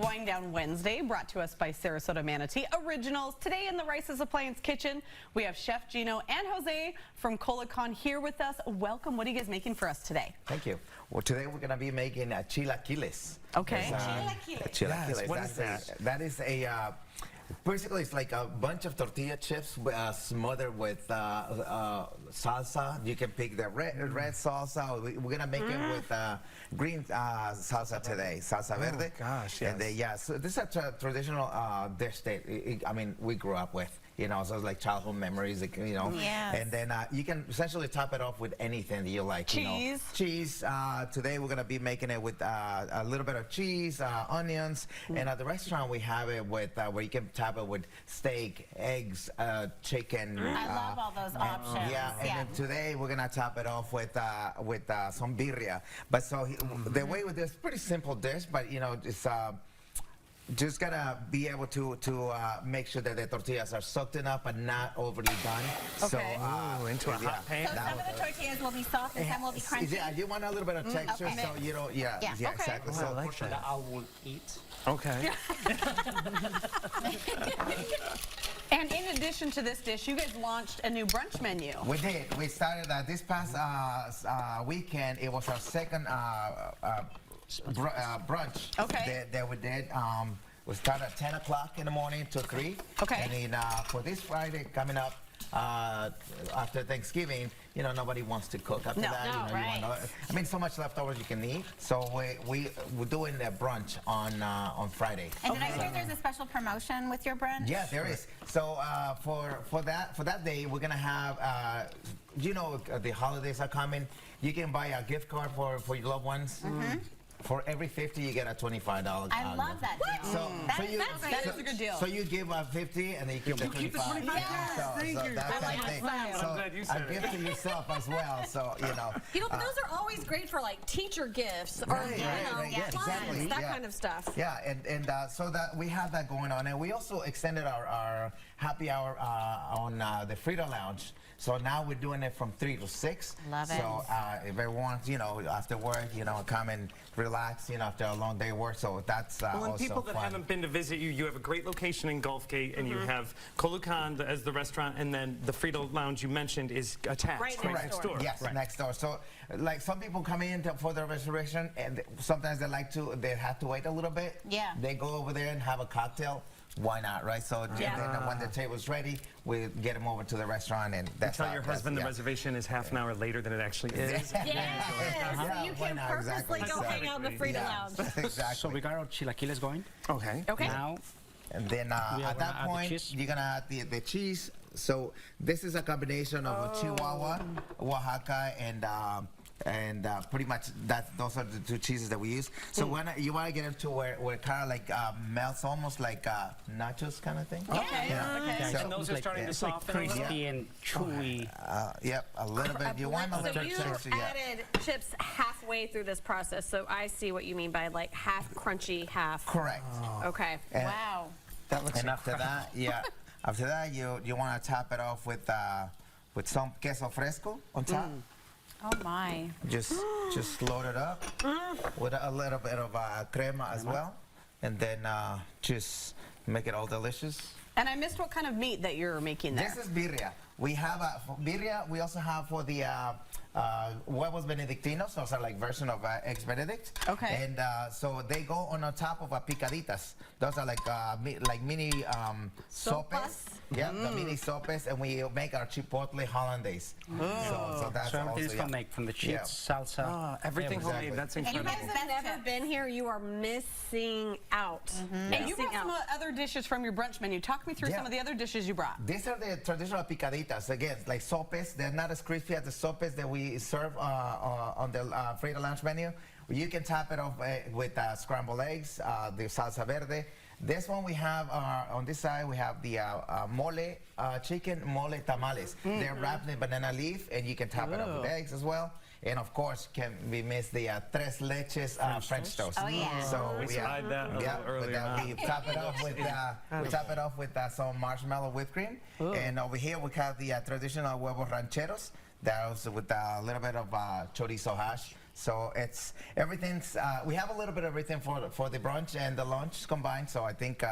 Wind Down Wednesday, brought to us by Sarasota-Manatee Originals. Today in the Rice's Appliance Kitchen, we have Chef Gino and Jose from Kolucan here with us. Welcome. What are you guys making for us today? Thank you. Well, today we're going to be making chilaquiles. Okay. Chilaquiles. Yes, what is that? That is a... basically, it's like a bunch of tortilla chips smothered with salsa. You can pick the red salsa. We're going to make it with green salsa today, salsa verde. Oh, gosh, yes. And so this is a traditional dish that, I mean, we grew up with. You know, so it's like childhood memories, like, you know. Yes. And then you can essentially top it off with anything that you like. Cheese. You know. Cheese. Today we're going to be making it with a little bit of cheese, onions. And at the restaurant we have it with, where you can top it with steak, eggs, chicken. I love all those options. Yeah, and then today we're going to top it off with some birria. But so the way with this, pretty simple dish, but, you know, it's... just gotta be able to make sure that the tortillas are soaked enough but not overly done. Okay. So into a hot pan. So some of the tortillas will be soft and some will be crunchy. Yeah, you want a little bit of texture, okay. so you don't. Yeah, Yeah. yeah, Okay. exactly. Oh, So I like that. I will eat. Okay. And in addition to this dish, you guys launched a new brunch menu. we did. We started this past weekend. It was our second brunch Okay. that we did. We started at 10 o'clock in the morning to 3. Okay. And then for this Friday coming up, after Thanksgiving, you know, nobody wants to cook after No. that. No, you know, right. I mean, so much leftovers you can eat. So we're doing a brunch on Friday. And did I hear there's a special promotion with your brunch? Yeah, there is. So for that day, we're gonna have, you know, the holidays are coming. You can buy a gift card for your loved ones. For every 50, you get a $25 card. I love that deal. That is a good deal. So you give 50 and then you keep the 25. Yes. So that's like the thing. that. So I'm glad you a said it. gift to yourself as well. So you know. You know, those are always great for like teacher gifts or Right, you right, know, right, yeah, clients, exactly, that yeah. kind of stuff. Yeah, and so that we have that going on, and we also extended our happy hour on the Frida Lounge. So now we're doing it from 3 to 6. Love it. So if everyone wants, you know, after work, you know, come and relax, you know, after a long day of work. So that's Well, and also people that fun. haven't been to visit you, you have a great location in Gulfgate, and you have Kolucan as the restaurant, and then the Frida Lounge you mentioned is attached Right next door. Yes, next door. So, like, some people come in for the reservation, and sometimes they have to wait a little bit. Yeah. They go over there and have a cocktail. Why not, right? So, and then when the table's ready, we get them over to the restaurant, and that's Tell your husband the reservation is half an hour later than it actually is. Yes, Yeah, so you why can not? purposely Exactly. go hang out in the Frida Yeah. Lounge. Exactly. So we got our chilaquiles going. Okay. Okay. Now, And then We are at gonna that add the point, cheese. you're gonna add the cheese. So this is a combination of a Chihuahua, Oaxaca, and pretty much those are the two cheeses that we use. So when you want to get into where it kind of like melts, almost like nachos kind of thing. Okay. yeah, And those are starting to it's like soften a little? crispy and chewy. Yep, a little bit. You want a So little you texture, yeah. added chips halfway through this process, so I see what you mean by like half crunchy, half. Correct. Okay. And- Wow. That looks And after that, after that you want to top it off with some queso fresco on top. Oh my. Just load it up with a little bit of crema as well, and then just make it all delicious. And I missed what kind of meat that you're making there. This is birria. We have birria. We also have for the huevos benedictinos, so it's a like version of eggs Benedict. Okay. And so they go on top of picaditas. Those are like mini sopes. Yeah, the mini sopes, and we make our chipotle hollandaise. So that's So everything's also, homemade, from the cheese, salsa. everything Exactly. homemade. That's And you incredible. guys have never been here, you are missing out. And you Missing brought some out. other dishes from your brunch menu. Talk me through Yeah. some of the other dishes you brought. These are the traditional picaditas. Again, like sopes. They're not as crispy as the sopes that we serve on the Frida Lounge menu. You can top it off with scrambled eggs, the salsa verde. This one we have on this side. We have the mole chicken mole tamales. They're wrapped in banana leaf, and you can top it off with eggs as well. And of course, can we miss the tres leches French toast? Oh, yeah. So We tried that a little earlier on. we top it off with some marshmallow whipped cream. And over here we have the traditional huevos rancheros. That was with a little bit of chorizo hash. So it's everything's. We have a little bit of everything for the brunch and the lunch combined. So I think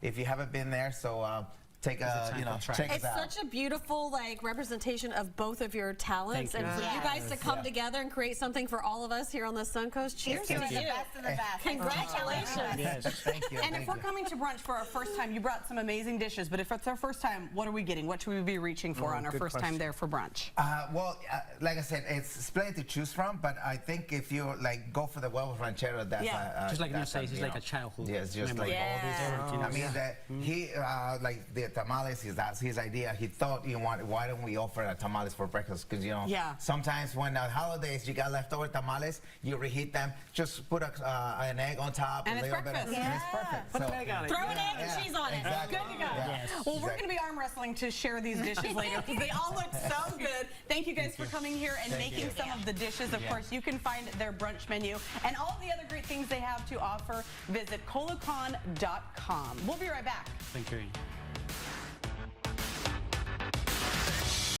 if you haven't been there, so take a check It's it out. such a beautiful representation of both of your talents, Thank and you. for you guys to come together and create something for all of us here on the Suncoast. Cheers to You're the you! best of the best. Congratulations! Yes. Thank you. And thank if we're you. coming to brunch for our first time, you brought some amazing dishes, but if it's our first time, what are we getting? What should we be reaching for on our good first time question. there for brunch? Well, like I said, it's plenty to choose from, but I think if you go for the huevos ranchero, that's Just like you that's say, it's like a childhood Yes, just memory. like all Yeah. these. I mean, that he like the tamales is that's his idea. He thought, why don't we offer tamales for breakfast? Because Yeah. sometimes when at holidays you got leftover tamales, you reheat them, just put an egg on top, And a it's little bit of, breakfast. and it's perfect. Put So- an egg on it. Throw an egg and cheese on it. Exactly. Good to go. Yeah. Yes. Well, we're Exactly. going to be arm wrestling to share these dishes later because they all look so good. Thank you guys for coming here and making some of the dishes. Of course, you can find their brunch menu and all the other great things they have to offer. Visit Kolucan.com. We'll be right back. Thank you.